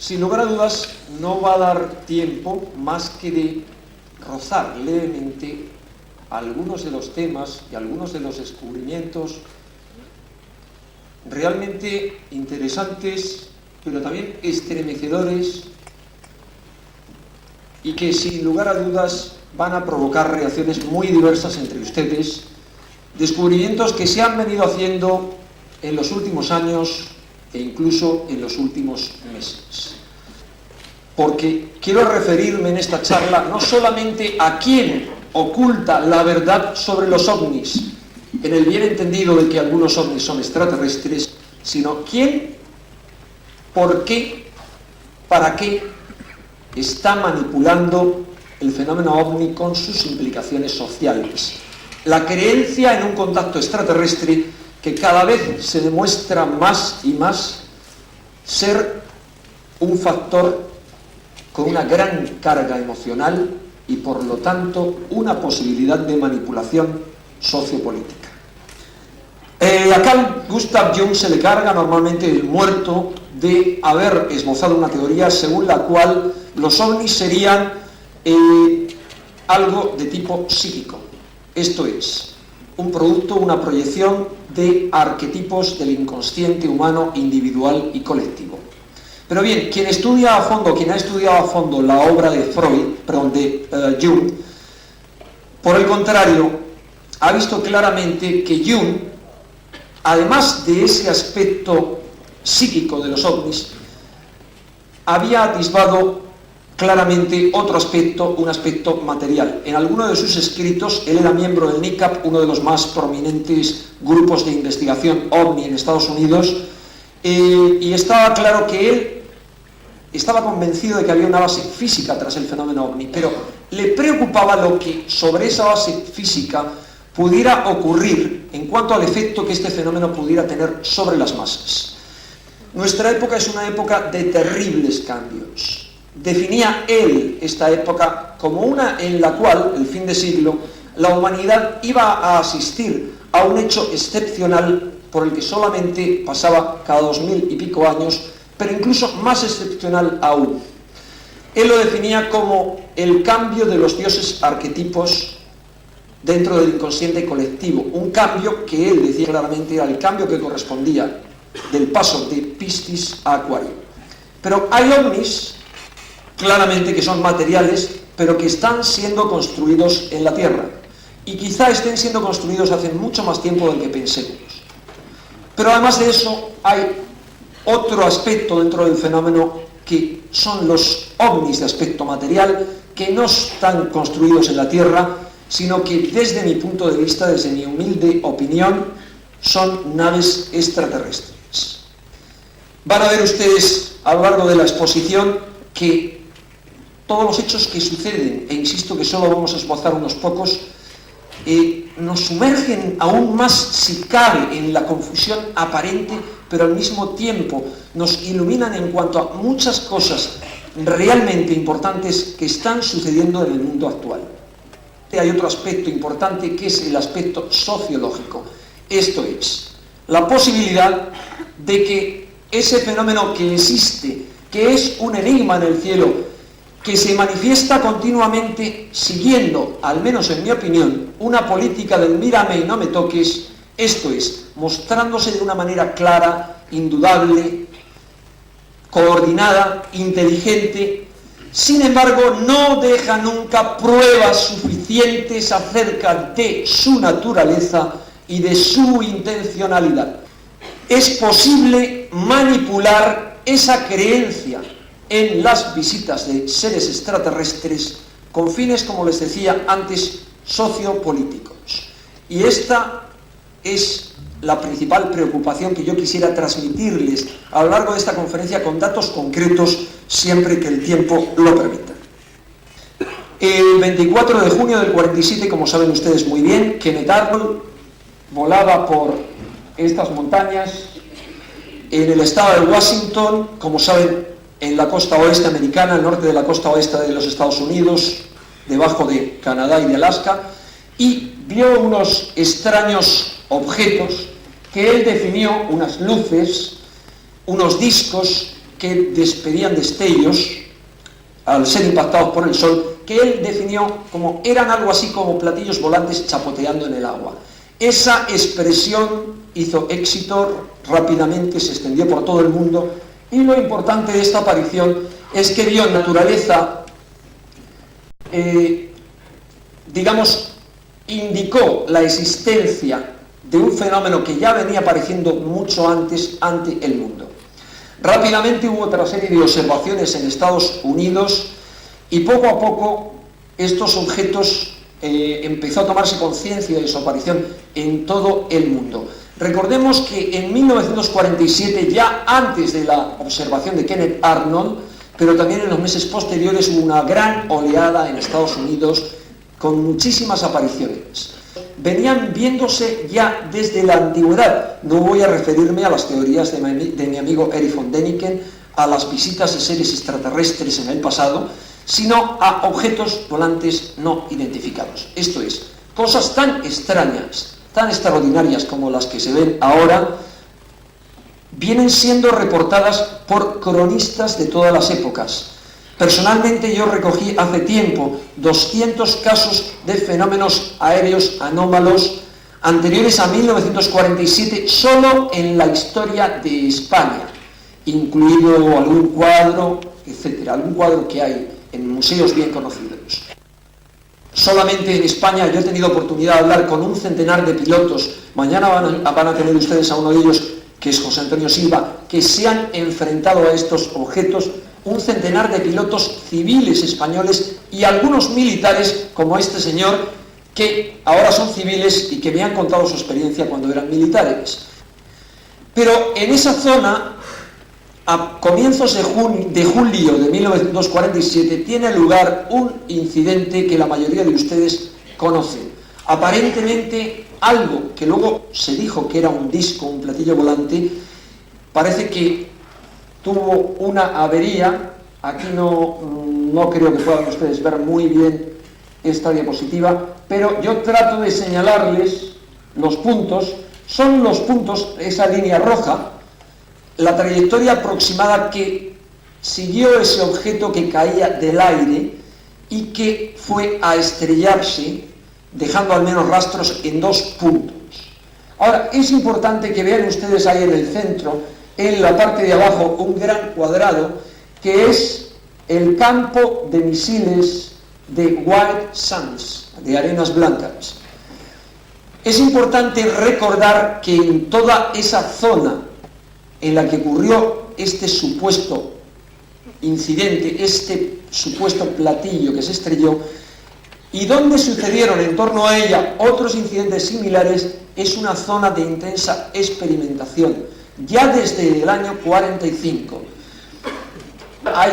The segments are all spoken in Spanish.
Sin lugar a dudas, no va a dar tiempo más que de rozar levemente algunos de los temas y algunos de los descubrimientos realmente interesantes, pero también estremecedores, y que sin lugar a dudas van a provocar reacciones muy diversas entre ustedes, descubrimientos que se han venido haciendo en los últimos años e incluso en los últimos meses. Porque quiero referirme en esta charla no solamente a quién oculta la verdad sobre los ovnis, en el bien entendido de que algunos ovnis son extraterrestres, sino quién, por qué, para qué está manipulando el fenómeno ovni con sus implicaciones sociales. La creencia en un contacto extraterrestre que cada vez se demuestra más y más ser un factor con una gran carga emocional y por lo tanto una posibilidad de manipulación sociopolítica. A Carl Gustav Jung se le carga normalmente el muerto de haber esbozado una teoría según la cual los ovnis serían algo de tipo psíquico, esto es, un producto, una proyección de arquetipos del inconsciente humano individual y colectivo. Pero bien, quien ha estudiado a fondo la obra de Jung, por el contrario, ha visto claramente que Jung, además de ese aspecto psíquico de los ovnis, había atisbado claramente otro aspecto, un aspecto material. En alguno de sus escritos, él era miembro del NICAP, uno de los más prominentes grupos de investigación ovni en Estados Unidos, y estaba claro que él estaba convencido de que había una base física tras el fenómeno ovni, pero le preocupaba lo que sobre esa base física pudiera ocurrir en cuanto al efecto que este fenómeno pudiera tener sobre las masas. Nuestra época es una época de terribles cambios. Definía él esta época como una en la cual, el fin de siglo, la humanidad iba a asistir a un hecho excepcional por el que solamente pasaba cada 2000 y pico años, pero incluso más excepcional aún. Él lo definía como el cambio de los dioses arquetipos dentro del inconsciente colectivo, un cambio que él decía claramente era el cambio que correspondía del paso de Piscis a Acuario. Pero hay ovnis, claramente que son materiales, pero que están siendo construidos en la Tierra, y quizá estén siendo construidos hace mucho más tiempo del que pensemos. Pero además de eso, hay otro aspecto dentro del fenómeno que son los ovnis de aspecto material, que no están construidos en la Tierra, sino que desde mi punto de vista, desde mi humilde opinión, son naves extraterrestres. Van a ver ustedes a lo largo de la exposición que todos los hechos que suceden, e insisto que solo vamos a esbozar unos pocos, nos sumergen aún más, si cabe, en la confusión aparente, pero al mismo tiempo nos iluminan en cuanto a muchas cosas realmente importantes que están sucediendo en el mundo actual. Hay otro aspecto importante que es el aspecto sociológico. Esto es, la posibilidad de que ese fenómeno que existe, que es un enigma en el cielo, que se manifiesta continuamente siguiendo, al menos en mi opinión, una política del mírame y no me toques, esto es, mostrándose de una manera clara, indudable, coordinada, inteligente, sin embargo no deja nunca pruebas suficientes acerca de su naturaleza y de su intencionalidad. Es posible manipular esa creencia en las visitas de seres extraterrestres con fines, como les decía antes, sociopolíticos. Y esta es la principal preocupación que yo quisiera transmitirles a lo largo de esta conferencia con datos concretos, siempre que el tiempo lo permita. El 24 de junio del 47, como saben ustedes muy bien, Kenneth Arnold volaba por estas montañas en el estado de Washington, como saben, en la costa oeste americana, al norte de la costa oeste de los Estados Unidos, debajo de Canadá y de Alaska, y vio unos extraños objetos que él definió, unas luces, unos discos que despedían destellos al ser impactados por el sol, que él definió como eran algo así como platillos volantes chapoteando en el agua. Esa expresión hizo éxito, rápidamente se extendió por todo el mundo, y lo importante de esta aparición es que vio en naturaleza, digamos, indicó la existencia de un fenómeno que ya venía apareciendo mucho antes ante el mundo. Rápidamente hubo otra serie de observaciones en Estados Unidos y poco a poco estos objetos empezó a tomarse conciencia de su aparición en todo el mundo. Recordemos que en 1947, ya antes de la observación de Kenneth Arnold, pero también en los meses posteriores, hubo una gran oleada en Estados Unidos con muchísimas apariciones. Venían viéndose ya desde la antigüedad. No voy a referirme a las teorías de mi amigo Erich von Däniken, a las visitas de seres extraterrestres en el pasado, sino a objetos volantes no identificados. Esto es, cosas tan extrañas, tan extraordinarias como las que se ven ahora, vienen siendo reportadas por cronistas de todas las épocas. Personalmente yo recogí hace tiempo 200 casos de fenómenos aéreos anómalos anteriores a 1947 solo en la historia de España, incluido algún cuadro, etcétera, algún cuadro que hay en museos bien conocidos. Solamente en España yo he tenido oportunidad de hablar con un centenar de pilotos. Mañana van a tener ustedes a uno de ellos, que es José Antonio Silva, que se han enfrentado a estos objetos, un centenar de pilotos civiles españoles y algunos militares, como este señor, que ahora son civiles y que me han contado su experiencia cuando eran militares. Pero en esa zona, a comienzos de julio de 1947, tiene lugar un incidente que la mayoría de ustedes conocen. Aparentemente, algo que luego se dijo que era un disco, un platillo volante, parece que tuvo una avería. Aquí no creo que puedan ustedes ver muy bien esta diapositiva, pero yo trato de señalarles los puntos. Son los puntos, esa línea roja, la trayectoria aproximada que siguió ese objeto que caía del aire y que fue a estrellarse, dejando al menos rastros en 2 puntos. Ahora, es importante que vean ustedes ahí en el centro, en la parte de abajo, un gran cuadrado, que es el campo de misiles de White Sands, de Arenas Blancas. Es importante recordar que en toda esa zona en la que ocurrió este supuesto incidente, este supuesto platillo que se estrelló, y donde sucedieron en torno a ella otros incidentes similares, es una zona de intensa experimentación, ya desde el año 45. Hay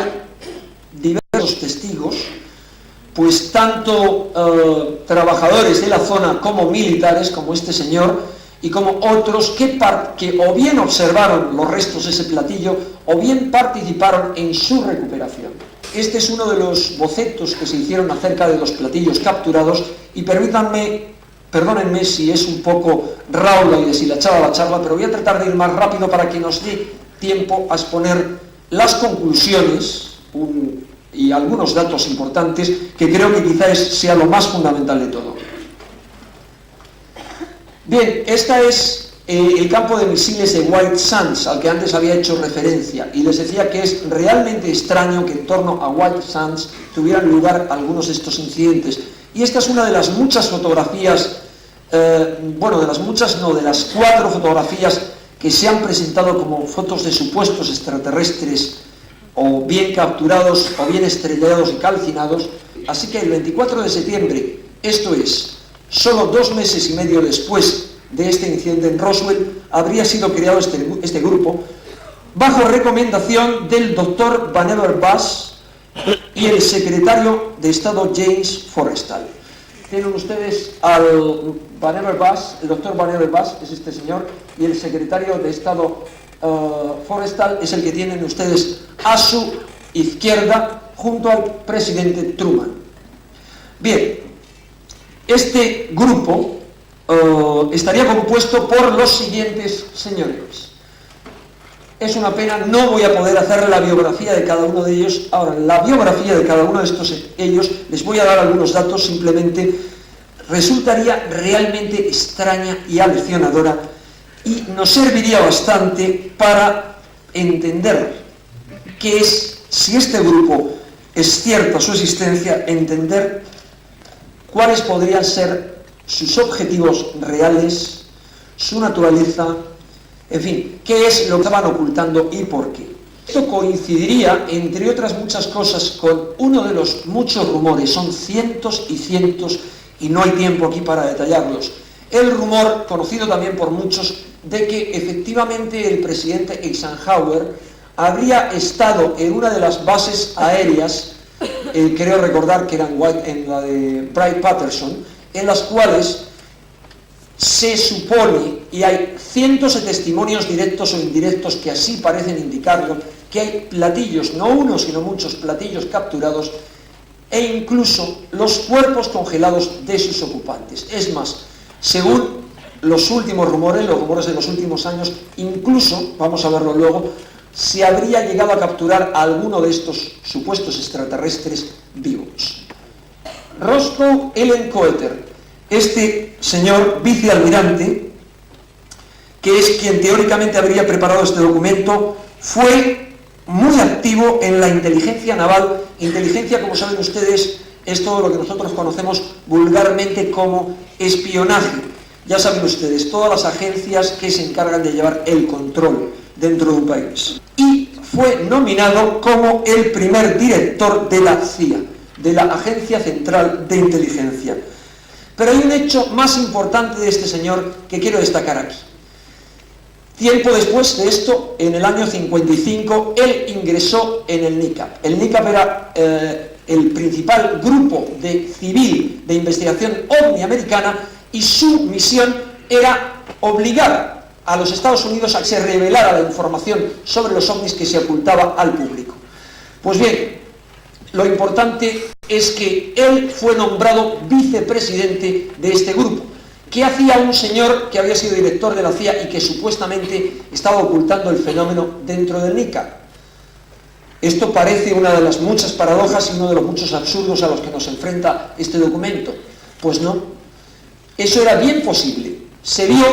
diversos testigos, pues tanto trabajadores de la zona como militares, como este señor, y como otros que o bien observaron los restos de ese platillo o bien participaron en su recuperación. Este es uno de los bocetos que se hicieron acerca de los platillos capturados, y perdónenme si es un poco raula y deshilachada la charla, pero voy a tratar de ir más rápido para que nos dé tiempo a exponer las conclusiones y algunos datos importantes que creo que quizás sea lo más fundamental de todo. Bien, este es el campo de misiles de White Sands, al que antes había hecho referencia, y les decía que es realmente extraño que en torno a White Sands tuvieran lugar algunos de estos incidentes. Y esta es una de las muchas fotografías, de las 4 fotografías que se han presentado como fotos de supuestos extraterrestres, o bien capturados, o bien estrellados y calcinados. Así que el 24 de septiembre, esto es, solo 2 meses y medio después de este incidente en Roswell, habría sido creado este grupo bajo recomendación del doctor Vannevar Bush y el secretario de Estado James Forrestal. Tienen ustedes al Vannevar Bush, el doctor Vannevar Bush es este señor, y el secretario de Estado Forrestal es el que tienen ustedes a su izquierda junto al presidente Truman. Bien, este grupo estaría compuesto por los siguientes señores: es una pena, no voy a poder hacer la biografía de cada uno de ellos. Ahora, la biografía de cada uno de ellos, les voy a dar algunos datos, simplemente resultaría realmente extraña y aleccionadora y nos serviría bastante para entender qué es, si este grupo es cierta su existencia, entender cuáles podrían ser sus objetivos reales, su naturaleza, en fin, qué es lo que estaban ocultando y por qué. Esto coincidiría, entre otras muchas cosas, con uno de los muchos rumores, son cientos y cientos, y no hay tiempo aquí para detallarlos. El rumor, conocido también por muchos, de que efectivamente el presidente Eisenhower habría estado en una de las bases aéreas, creo recordar que era en la de Wright-Patterson, en las cuales se supone, y hay cientos de testimonios directos o indirectos que así parecen indicarlo, que hay platillos, no uno sino muchos platillos capturados e incluso los cuerpos congelados de sus ocupantes. Es más, según los últimos rumores, los rumores de los últimos años, incluso, vamos a verlo luego, se habría llegado a capturar a alguno de estos supuestos extraterrestres vivos. Roscoe Ellen Coeter, este señor vicealmirante, que es quien teóricamente habría preparado este documento, fue muy activo en la inteligencia naval. Inteligencia, como saben ustedes, es todo lo que nosotros conocemos vulgarmente como espionaje. Ya saben ustedes, todas las agencias que se encargan de llevar el control dentro de un país. Y fue nominado como el primer director de la CIA, de la Agencia Central de Inteligencia. Pero hay un hecho más importante de este señor que quiero destacar aquí. Tiempo después de esto, en el año 55, él ingresó en el NICAP. El NICAP era el principal grupo civil de investigación ovni americana y su misión era obligar a los Estados Unidos a que se revelara la información sobre los ovnis que se ocultaba al público. Pues bien, lo importante es que él fue nombrado vicepresidente de este grupo. ¿Qué hacía un señor que había sido director de la CIA y que supuestamente estaba ocultando el fenómeno dentro del NICAP? Esto parece una de las muchas paradojas y uno de los muchos absurdos a los que nos enfrenta este documento. Pues no, eso era bien posible. Se vio,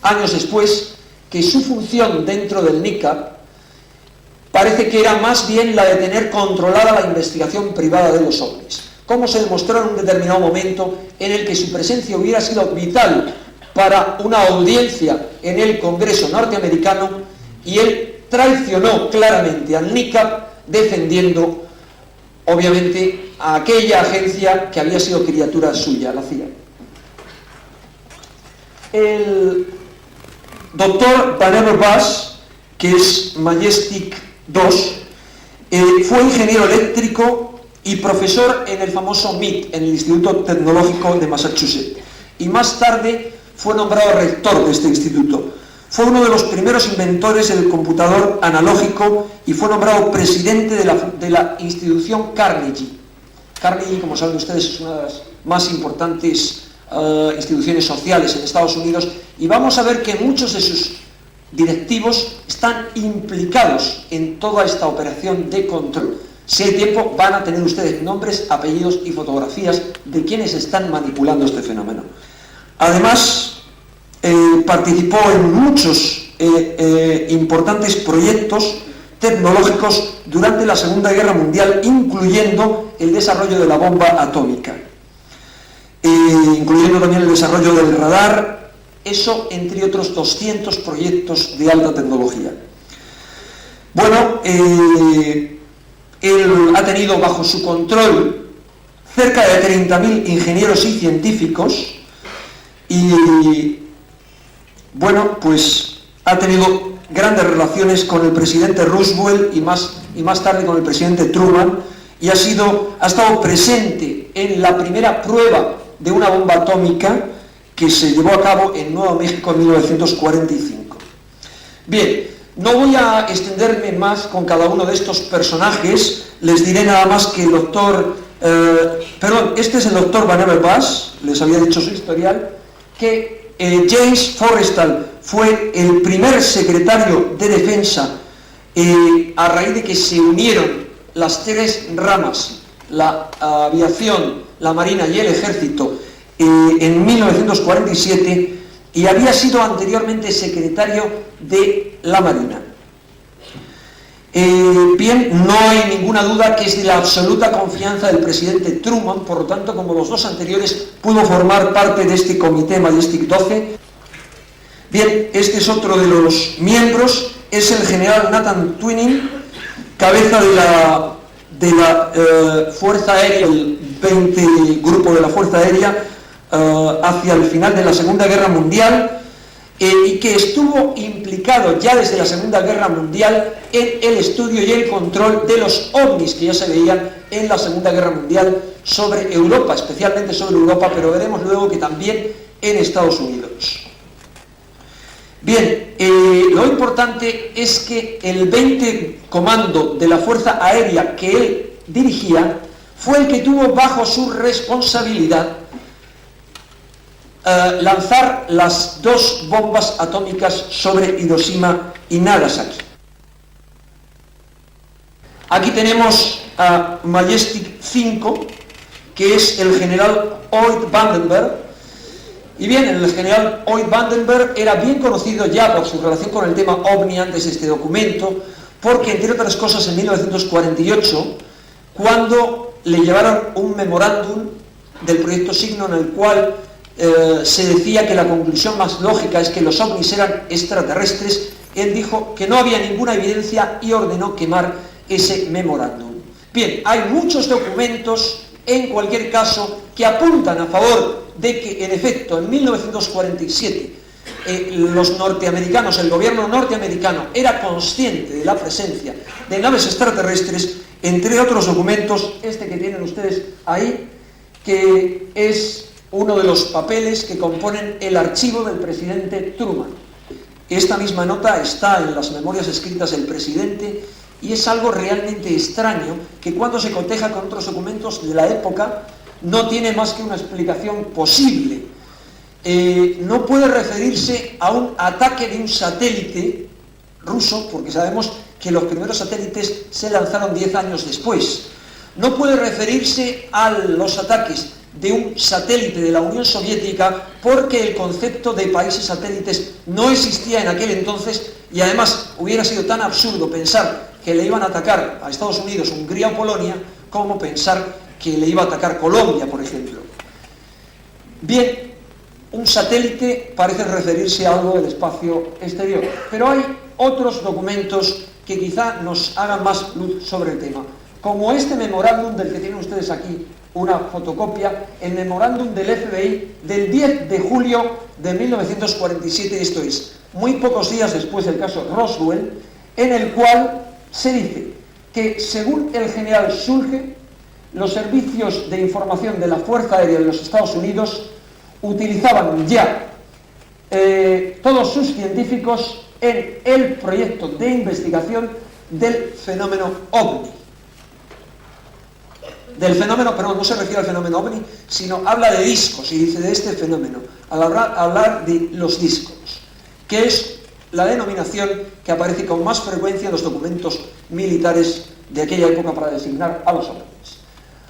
años después, que su función dentro del NICAP parece que era más bien la de tener controlada la investigación privada de los ovnis, como se demostró en un determinado momento en el que su presencia hubiera sido vital para una audiencia en el Congreso norteamericano y él traicionó claramente al NICAP defendiendo, obviamente, a aquella agencia que había sido criatura suya, la CIA. El doctor Vannevar Bush, que es Majestic 2, fue ingeniero eléctrico y profesor en el famoso MIT, en el Instituto Tecnológico de Massachusetts, y más tarde fue nombrado rector de este instituto. Fue uno de los primeros inventores del computador analógico y fue nombrado presidente de la institución Carnegie. Carnegie, como saben ustedes, es una de las más importantes instituciones sociales en Estados Unidos, y vamos a ver que muchos de sus directivos están implicados en toda esta operación de control. Si hay tiempo, van a tener ustedes nombres, apellidos y fotografías de quienes están manipulando este fenómeno. Además, participó en muchos importantes proyectos tecnológicos durante la Segunda Guerra Mundial, incluyendo el desarrollo de la bomba atómica, incluyendo también el desarrollo del radar, eso entre otros 200 proyectos de alta tecnología. Bueno, él ha tenido bajo su control cerca de 30.000 ingenieros y científicos y, bueno, pues ha tenido grandes relaciones con el presidente Roosevelt y más tarde con el presidente Truman, y ha estado presente en la primera prueba de una bomba atómica que se llevó a cabo en Nuevo México en 1945. Bien, no voy a extenderme más con cada uno de estos personajes, les diré nada más que el doctor, este es el doctor Vannevar Bush, les había dicho su historial, que James Forrestal fue el primer secretario de defensa a raíz de que se unieron las tres ramas, la aviación, la marina y el ejército, en 1947, y había sido anteriormente secretario de la marina. Bien, no hay ninguna duda que es de la absoluta confianza del presidente Truman, por lo tanto, como los dos anteriores, pudo formar parte de este comité Majestic 12. Bien, este es otro de los miembros, es el general Nathan Twining, cabeza de la Fuerza Aérea, el 20 grupo de la Fuerza Aérea, hacia el final de la Segunda Guerra Mundial, y que estuvo implicado ya desde la Segunda Guerra Mundial en el estudio y el control de los ovnis que ya se veían en la Segunda Guerra Mundial sobre Europa, especialmente sobre Europa, pero veremos luego que también en Estados Unidos. Bien, lo importante es que el 20 Comando de la Fuerza Aérea que él dirigía fue el que tuvo bajo su responsabilidad lanzar las dos bombas atómicas sobre Hiroshima y Nagasaki. Aquí tenemos a Majestic 5, que es el general Oyt Vandenberg. Y bien, el general Oyt Vandenberg era bien conocido ya por su relación con el tema OVNI antes de este documento, porque, entre otras cosas, en 1948, cuando le llevaron un memorándum del proyecto Signo en el cual se decía que la conclusión más lógica es que los ovnis eran extraterrestres, él dijo que no había ninguna evidencia y ordenó quemar ese memorándum. Bien, hay muchos documentos, en cualquier caso, que apuntan a favor de que, en efecto, en 1947 los norteamericanos, el gobierno norteamericano, era consciente de la presencia de naves extraterrestres, entre otros documentos, este que tienen ustedes ahí, que es uno de los papeles que componen el archivo del presidente Truman. Esta misma nota está en las memorias escritas del presidente y es algo realmente extraño que cuando se coteja con otros documentos de la época no tiene más que una explicación posible. No puede referirse a un ataque de un satélite ruso, porque sabemos que los primeros satélites se lanzaron 10 años después. No puede referirse a los ataques de un satélite de la Unión Soviética, porque el concepto de países satélites no existía en aquel entonces, y además hubiera sido tan absurdo pensar que le iban a atacar a Estados Unidos, Hungría o Polonia, como pensar que le iba a atacar Colombia, por ejemplo. Bien, un satélite parece referirse a algo del espacio exterior, pero hay otros documentos que quizá nos hagan más luz sobre el tema, como este memorándum del que tienen ustedes aquí una fotocopia, el memorándum del FBI del 10 de julio de 1947, esto es, muy pocos días después del caso Roswell, en el cual se dice que, según el general Schulge, los servicios de información de la Fuerza Aérea de los Estados Unidos utilizaban ya todos sus científicos en el proyecto de investigación del fenómeno OVNI. Del fenómeno, perdón, no se refiere al fenómeno OVNI, sino habla de discos y dice de este fenómeno, al hablar de los discos, que es la denominación que aparece con más frecuencia en los documentos militares de aquella época para designar a los ovnis.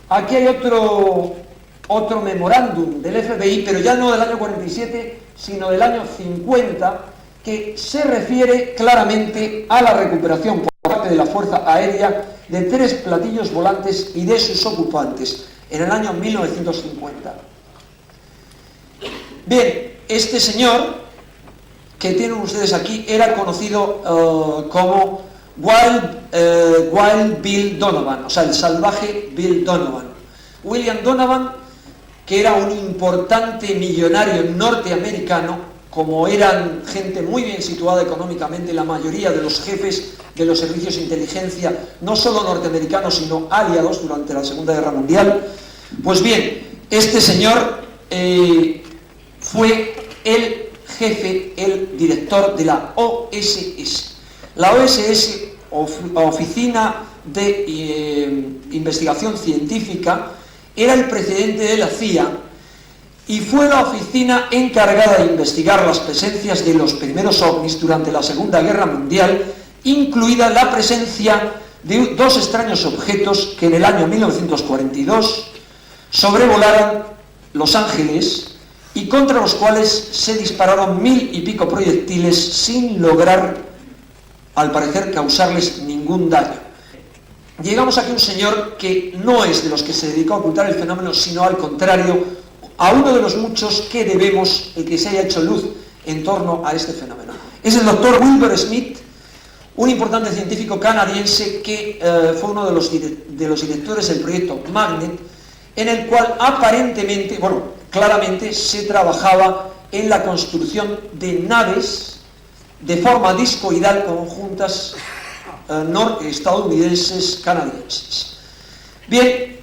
Aquí hay otro memorándum del FBI, pero ya no del año 47, sino del año 50, que se refiere claramente a la recuperación por parte de la Fuerza Aérea de 3 platillos volantes y de sus ocupantes en el año 1950. Bien, este señor que tienen ustedes aquí era conocido como Wild Bill Donovan, o sea, el salvaje Bill Donovan. William Donovan, que era un importante millonario norteamericano, como eran gente muy bien situada económicamente, la mayoría de los jefes de los servicios de inteligencia, no solo norteamericanos, sino aliados durante la Segunda Guerra Mundial. Pues bien, este señor fue el jefe, el director de la OSS. La OSS, Oficina de Investigación Científica, era el precedente de la CIA y fue la oficina encargada de investigar las presencias de los primeros ovnis durante la Segunda Guerra Mundial, incluida la presencia de dos extraños objetos que en el año 1942 sobrevolaron Los Ángeles y contra los cuales se dispararon 1000 y pico proyectiles sin lograr, al parecer, causarles ningún daño. Llegamos aquí a un señor que no es de los que se dedicó a ocultar el fenómeno, sino al contrario, a uno de los muchos que debemos el que se haya hecho luz en torno a este fenómeno. Es el doctor Wilbur Smith, un importante científico canadiense que fue uno de los directores del proyecto Magnet, en el cual aparentemente, claramente se trabajaba en la construcción de naves de forma discoidal conjuntas estadounidenses canadienses. Bien,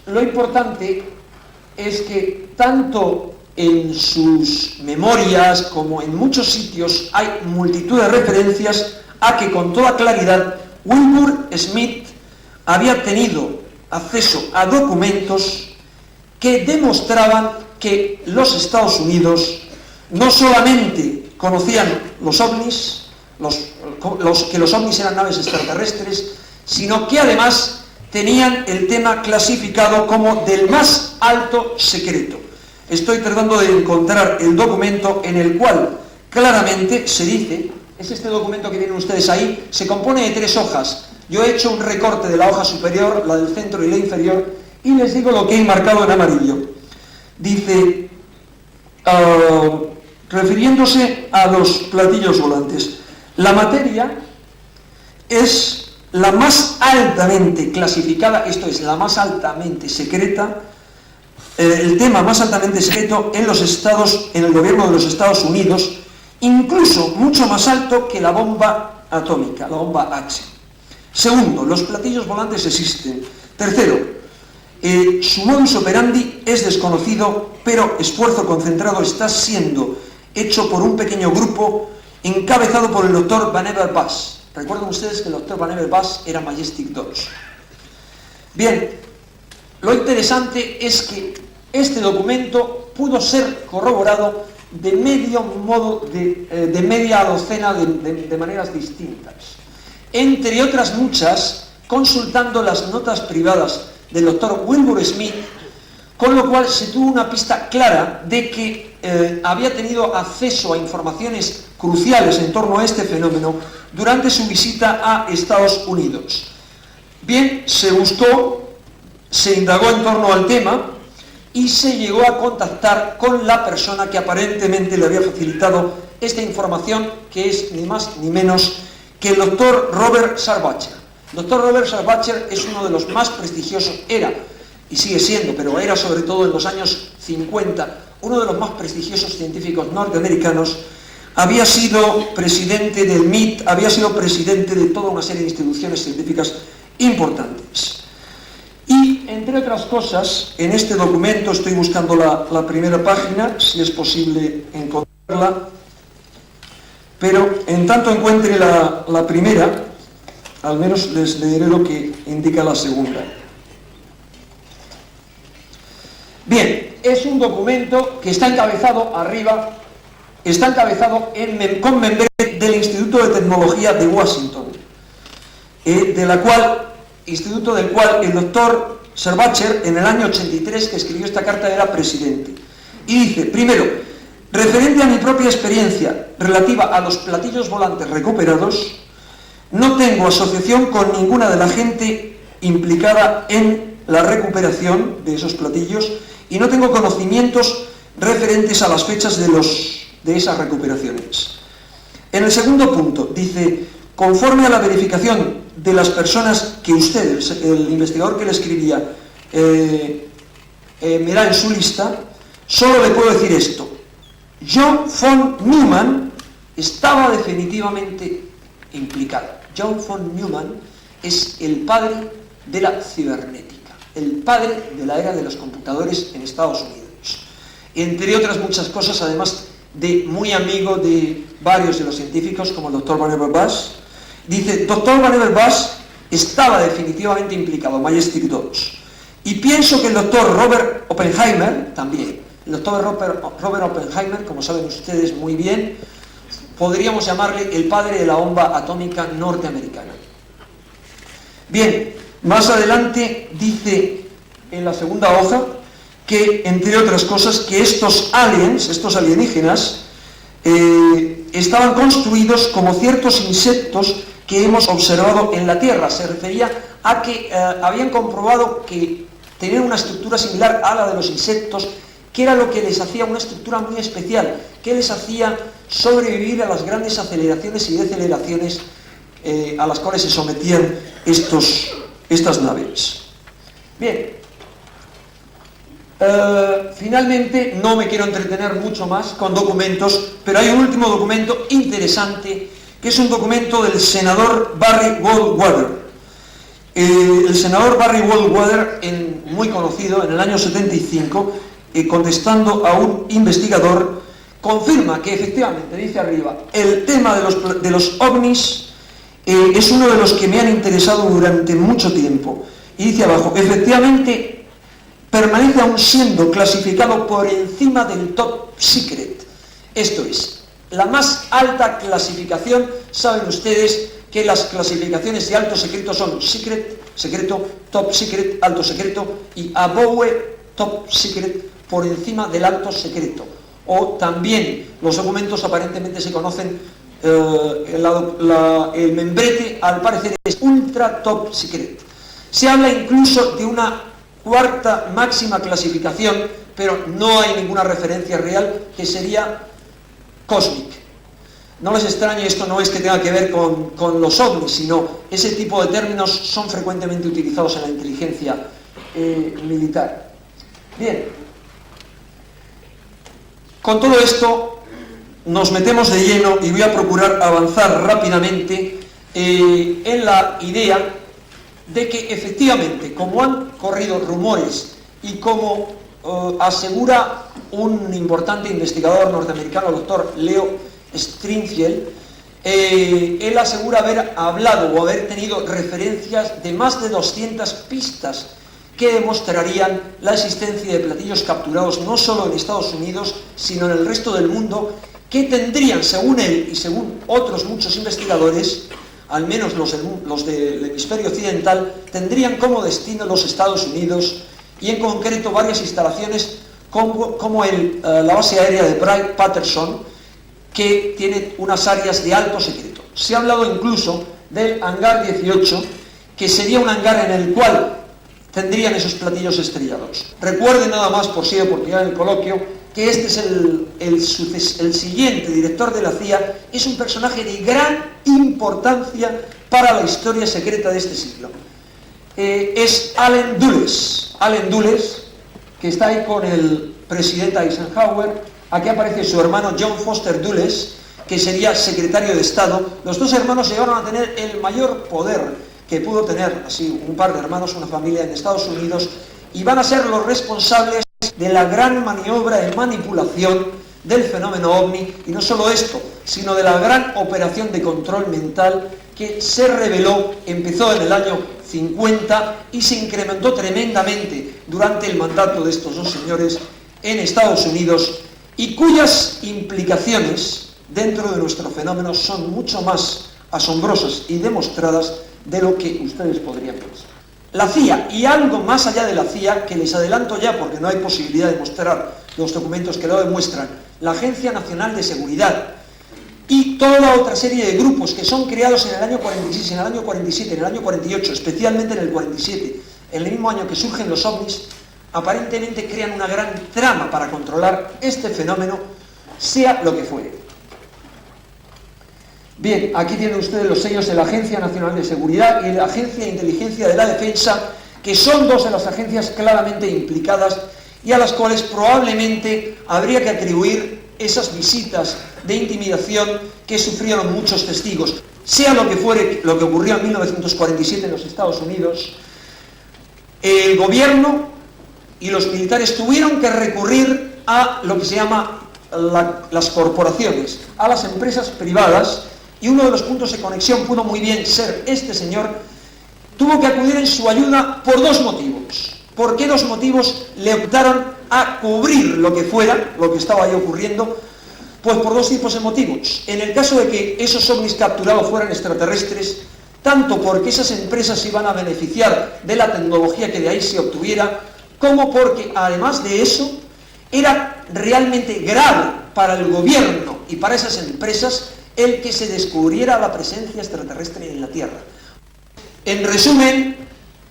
lo importante es que tanto en sus memorias como en muchos sitios hay multitud de referencias a que con toda claridad Wilbur Smith había tenido acceso a documentos que demostraban que los Estados Unidos no solamente conocían los ovnis, que los ovnis eran naves extraterrestres, sino que además tenían el tema clasificado como del más alto secreto. Estoy tratando de encontrar el documento en el cual claramente se dice, es este documento que tienen ustedes ahí, se compone de 3 hojas. Yo he hecho un recorte de la hoja superior, la del centro y la inferior, y les digo lo que he marcado en amarillo. Dice, refiriéndose a los platillos volantes, la materia es la más altamente clasificada, esto es, la más altamente secreta, el tema más altamente secreto en el gobierno de los Estados Unidos, incluso mucho más alto que la bomba atómica, la bomba H. Segundo, los platillos volantes existen. Tercero, su modus operandi es desconocido, pero esfuerzo concentrado está siendo hecho por un pequeño grupo encabezado por el doctor Vannevar Bush. Recuerden ustedes que el doctor Vannevar Bush era Majestic 2. Bien, lo interesante es que este documento pudo ser corroborado de media docena de maneras distintas. Entre otras muchas, consultando las notas privadas del doctor Wilbur Smith, con lo cual se tuvo una pista clara de que había tenido acceso a informaciones cruciales en torno a este fenómeno durante su visita a Estados Unidos. Bien, se buscó, se indagó en torno al tema y se llegó a contactar con la persona que aparentemente le había facilitado esta información, que es ni más ni menos que el doctor Robert Sarbacher. El doctor Robert Sarbacher es uno de los más prestigiosos, era y sigue siendo, pero era sobre todo en los años 50, uno de los más prestigiosos científicos norteamericanos. Había sido presidente del MIT, había sido presidente de toda una serie de instituciones científicas importantes. Y, entre otras cosas, en este documento, estoy buscando la primera página, si es posible encontrarla, pero en tanto encuentre la primera, al menos les leeré lo que indica la segunda. Bien, es un documento que está encabezado arriba, está encabezado con membrete del Instituto de Tecnología de Washington, instituto del cual el doctor Sarbacher, en el año 83, que escribió esta carta, era presidente. Y dice, primero, referente a mi propia experiencia relativa a los platillos volantes recuperados, no tengo asociación con ninguna de la gente implicada en la recuperación de esos platillos y no tengo conocimientos referentes a las fechas de esas recuperaciones. En el segundo punto, dice, conforme a la verificación de las personas que usted, el investigador que le escribía, me da en su lista, solo le puedo decir esto. John von Neumann estaba definitivamente implicado. John von Neumann es el padre de la cibernética, el padre de la era de los computadores en Estados Unidos. Entre otras muchas cosas, además de muy amigo de varios de los científicos, como el doctor Vannevar Bush. Dice, doctor Vannevar Bush estaba definitivamente implicado, Majestic 2. Y pienso que el doctor Robert Oppenheimer también. El doctor Robert Oppenheimer, como saben ustedes muy bien, podríamos llamarle el padre de la bomba atómica norteamericana. Bien, más adelante dice en la segunda hoja que, entre otras cosas, que estos aliens, estos alienígenas, estaban construidos como ciertos insectos que hemos observado en la Tierra. Se refería a que habían comprobado que tenían una estructura similar a la de los insectos, que era lo que les hacía una estructura muy especial, que les hacía sobrevivir a las grandes aceleraciones y deceleraciones a las cuales se sometían estas naves. Bien, finalmente no me quiero entretener mucho más con documentos, pero hay un último documento interesante, que es un documento del senador Barry Goldwater. El senador Barry Goldwater, muy conocido, en el año 75, contestando a un investigador, confirma que efectivamente, dice arriba, el tema de los ovnis es uno de los que me han interesado durante mucho tiempo. Y dice abajo, efectivamente permanece aún siendo clasificado por encima del top secret. Esto es, la más alta clasificación. Saben ustedes que las clasificaciones de alto secreto son secret, secreto, top secret, alto secreto, y above top secret, por encima del alto secreto. O también los documentos aparentemente se conocen, el membrete al parecer es ultra top secret. Se habla incluso de una cuarta máxima clasificación, pero no hay ninguna referencia real, que sería cosmic. No les extrañe, esto no es que tenga que ver con los ovnis, sino ese tipo de términos son frecuentemente utilizados en la inteligencia militar. Bien, con todo esto nos metemos de lleno y voy a procurar avanzar rápidamente en la idea de que efectivamente, como han corrido rumores y como asegura un importante investigador norteamericano, el doctor Leo Stringfield, él asegura haber hablado o haber tenido referencias de más de 200 pistas que demostrarían la existencia de platillos capturados no solo en Estados Unidos, sino en el resto del mundo, que tendrían, según él y según otros muchos investigadores, al menos los del hemisferio occidental, tendrían como destino los Estados Unidos, y en concreto varias instalaciones como la base aérea de Wright-Patterson, que tiene unas áreas de alto secreto. Se ha hablado incluso del hangar 18, que sería un hangar en el cual tendrían esos platillos estrellados. Recuerden nada más, por si he oportunidad en el coloquio, que este es el siguiente director de la CIA, es un personaje de gran importancia para la historia secreta de este siglo. Es Allen Dulles. Allen Dulles, que está ahí con el presidente Eisenhower. Aquí aparece su hermano John Foster Dulles, que sería secretario de Estado. Los dos hermanos llegaron a tener el mayor poder que pudo tener, así, un par de hermanos, una familia en Estados Unidos, y van a ser los responsables de la gran maniobra de manipulación del fenómeno OVNI, y no solo esto, sino de la gran operación de control mental que se reveló, empezó en el año 50 y se incrementó tremendamente durante el mandato de estos dos señores en Estados Unidos, y cuyas implicaciones dentro de nuestro fenómeno son mucho más asombrosas y demostradas de lo que ustedes podrían pensar. La CIA, y algo más allá de la CIA, que les adelanto ya porque no hay posibilidad de mostrar los documentos que lo demuestran, la Agencia Nacional de Seguridad y toda otra serie de grupos que son creados en el año 46, en el año 47, en el año 48, especialmente en el 47, en el mismo año que surgen los ovnis, aparentemente crean una gran trama para controlar este fenómeno, sea lo que fuere. Bien, aquí tienen ustedes los sellos de la Agencia Nacional de Seguridad y la Agencia de Inteligencia de la Defensa, que son dos de las agencias claramente implicadas y a las cuales probablemente habría que atribuir esas visitas de intimidación que sufrieron muchos testigos. Sea lo que fuere lo que ocurrió en 1947 en los Estados Unidos, el gobierno y los militares tuvieron que recurrir a lo que se llama las corporaciones, a las empresas privadas, y uno de los puntos de conexión pudo muy bien ser este señor. Tuvo que acudir en su ayuda por dos motivos. ¿Por qué dos motivos le optaron a cubrir lo que fuera, lo que estaba ahí ocurriendo? Pues por dos tipos de motivos. En el caso de que esos ovnis capturados fueran extraterrestres, tanto porque esas empresas se iban a beneficiar de la tecnología que de ahí se obtuviera, como porque, además de eso, era realmente grave para el gobierno y para esas empresas el que se descubriera la presencia extraterrestre en la Tierra. En resumen,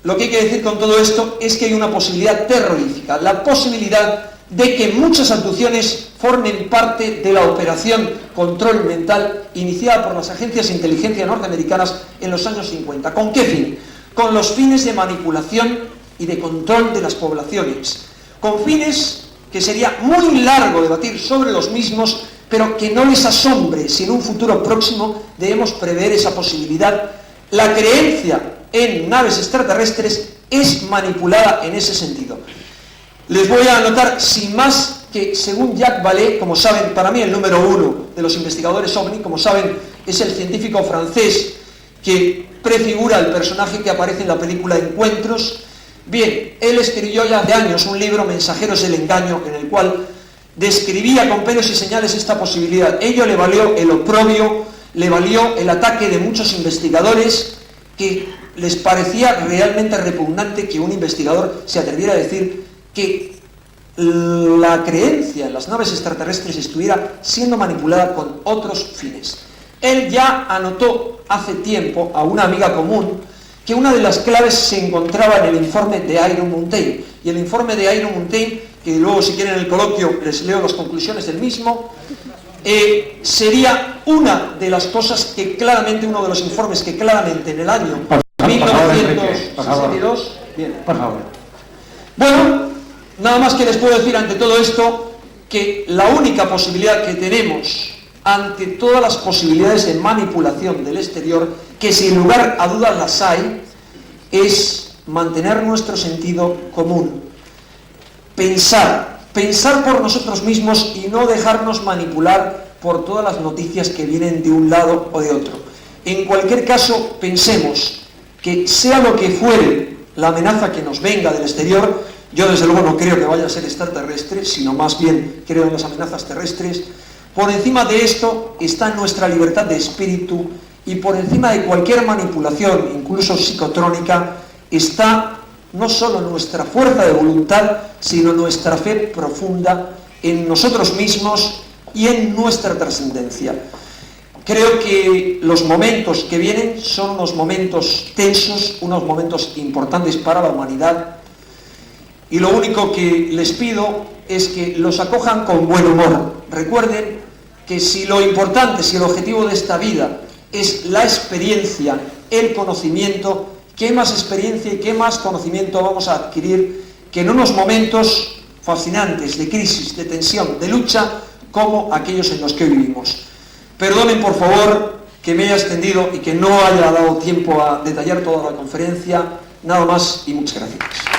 lo que hay que decir con todo esto es que hay una posibilidad terrorífica, la posibilidad de que muchas abducciones formen parte de la operación control mental iniciada por las agencias de inteligencia norteamericanas en los años 50. ¿Con qué fin? Con los fines de manipulación y de control de las poblaciones, con fines que sería muy largo debatir sobre los mismos, pero que no les asombre si en un futuro próximo debemos prever esa posibilidad. La creencia en naves extraterrestres es manipulada en ese sentido. Les voy a anotar sin más que, según Jacques Vallée, como saben, para mí el número uno de los investigadores OVNI, como saben, es el científico francés que prefigura el personaje que aparece en la película Encuentros. Bien, él escribió ya hace años un libro, Mensajeros del Engaño, en el cual describía con pelos y señales esta posibilidad. Ello le valió el oprobio, le valió el ataque de muchos investigadores que les parecía realmente repugnante que un investigador se atreviera a decir que la creencia en las naves extraterrestres estuviera siendo manipulada con otros fines. Él ya anotó hace tiempo a una amiga común que una de las claves se encontraba en el informe de Iron Mountain. Y el informe de Iron Mountain, que luego si quieren en el coloquio les leo las conclusiones del mismo, sería una de las cosas que claramente, uno de los informes que claramente en el año 1962... Bien, por favor. Bueno, nada más que les puedo decir ante todo esto que la única posibilidad que tenemos ante todas las posibilidades de manipulación del exterior, que sin lugar a dudas las hay, es mantener nuestro sentido común. Pensar por nosotros mismos y no dejarnos manipular por todas las noticias que vienen de un lado o de otro. En cualquier caso, pensemos que sea lo que fuere la amenaza que nos venga del exterior, yo desde luego no creo que vaya a ser extraterrestre, sino más bien creo en las amenazas terrestres. Por encima de esto está nuestra libertad de espíritu y por encima de cualquier manipulación, incluso psicotrónica, está no solo nuestra fuerza de voluntad, sino nuestra fe profunda en nosotros mismos y en nuestra trascendencia. Creo que los momentos que vienen son unos momentos tensos, unos momentos importantes para la humanidad, y lo único que les pido es que los acojan con buen humor. Recuerden que si lo importante, si el objetivo de esta vida es la experiencia, el conocimiento, ¿qué más experiencia y qué más conocimiento vamos a adquirir que en unos momentos fascinantes de crisis, de tensión, de lucha, como aquellos en los que hoy vivimos? Perdonen, por favor, que me haya extendido y que no haya dado tiempo a detallar toda la conferencia. Nada más y muchas gracias.